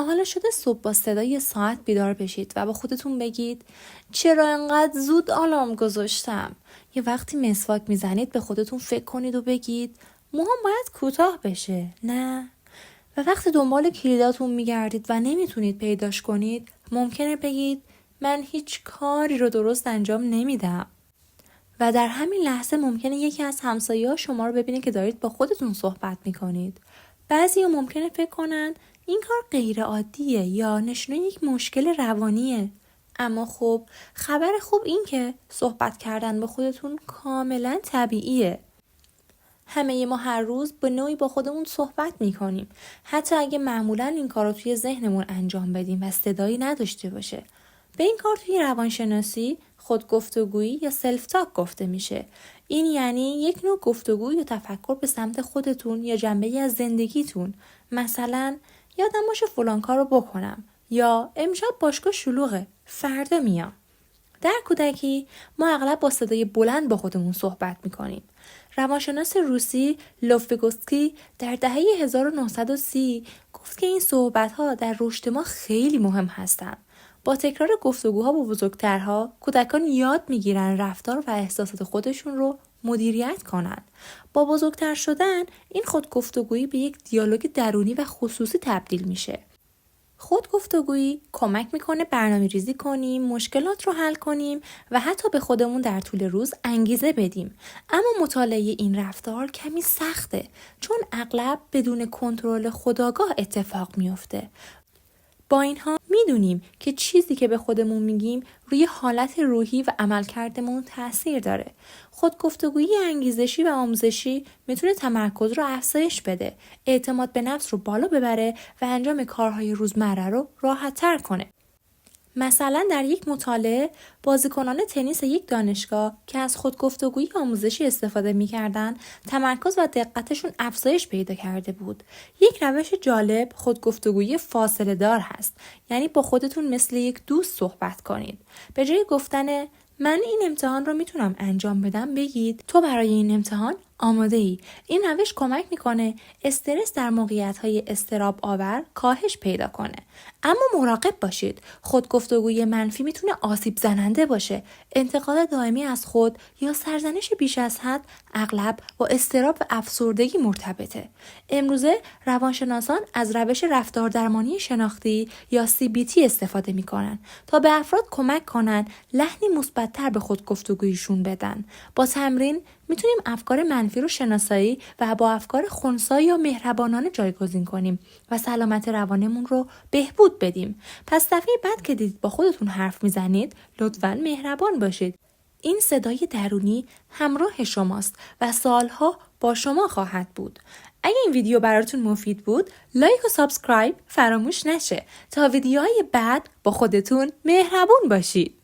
تا حالا شده صبح با صدای ساعت بیدار بشید و با خودتون بگید چرا انقدر زود آلارم گذاشتم؟ یه وقتی مسواک میزنید به خودتون فکر کنید و بگید موهام باید کوتاه بشه، نه؟ و وقتی دنبال کلیداتون میگردید و نمیتونید پیداش کنید، ممکنه بگید من هیچ کاری رو درست انجام نمیدم. و در همین لحظه ممکنه یکی از همسایه‌ها شما رو ببینه که دارید با خودتون صحبت میکنید. بعضیا ممکنه فکر کنن این کار غیر عادیه یا نشونه یک مشکل روانیه. اما خب خبر خوب این که صحبت کردن با خودتون کاملا طبیعیه. همه ما هر روز به نوعی با خودمون صحبت میکنیم. حتی اگه معمولا این کار رو توی ذهنمون انجام بدیم و صدایی نداشته باشه. به این کار توی روانشناسی خودگفتگویی یا سلف تاک گفته میشه. این یعنی یک نوع گفتگو یا تفکر به سمت خودتون یا جنبه‌ای از زندگیتون. مثلا یادم باشه فلان کار رو بکنم یا امشب باشگاه شلوغه، فردا میام. در کودکی ما اغلب با صدای بلند با خودمون صحبت میکنیم. روانشناس روسی لوفیگوسکی در دهه 1930 گفت که این صحبت‌ها در رشد ما خیلی مهم هستند. با تکرار گفتگوها با بزرگترها، کودکان یاد میگیرن رفتار و احساسات خودشون رو مدیریت کنند. با بزرگتر شدن، این خودگفتگویی به یک دیالوگ درونی و خصوصی تبدیل میشه. خودگفتگویی کمک میکنه برنامه‌ریزی کنیم، مشکلات رو حل کنیم و حتی به خودمون در طول روز انگیزه بدیم. اما مطالعه این رفتار کمی سخته، چون اغلب بدون کنترل خودآگاه اتفاق میفته. با اینها میدونیم که چیزی که به خودمون میگیم روی حالت روحی و عملکردمون تأثیر داره. خودگفتگویی انگیزشی و آموزشی میتونه تمرکز رو افزایش بده، اعتماد به نفس رو بالا ببره و انجام کارهای روزمره رو راحت‌تر کنه. مثلا در یک مطالعه بازیکنان تنیس یک دانشگاه که از خودگفتگویی آموزشی استفاده می‌کردند، تمرکز و دقتشون افزایش پیدا کرده بود. یک روش جالب خودگفتگویی فاصله دار هست، یعنی با خودتون مثل یک دوست صحبت کنید. به جای گفتن من این امتحان رو میتونم انجام بدم، بگید تو برای این امتحان آماده ای. این روش کمک میکنه استرس در موقعیت‌های اضطراب آور کاهش پیدا کنه. اما مراقب باشید، خودگفتگوی منفی میتونه آسیب زننده باشه. انتقاد دائمی از خود یا سرزنش بیش از حد اغلب با اضطراب و افسردگی مرتبطه. امروزه روانشناسان از روش رفتار درمانی شناختی یا CBT استفاده میکنن تا به افراد کمک کنن لحنی مثبت‌تر به خودگفتگویشون بدن. با تمرین میتونیم افکار منفی رو شناسایی و با افکار خنثی یا مهربانانه جایگزین کنیم و سلامت روانمون رو بهبود بدیم. پس دفعه بعد که دیدید با خودتون حرف میزنید، لطفاً مهربان باشید. این صدای درونی همراه شماست و سالها با شما خواهد بود. اگه این ویدیو براتون مفید بود، لایک و سابسکرایب فراموش نشه تا ویدیوهای بعد با خودتون مهربون باشید.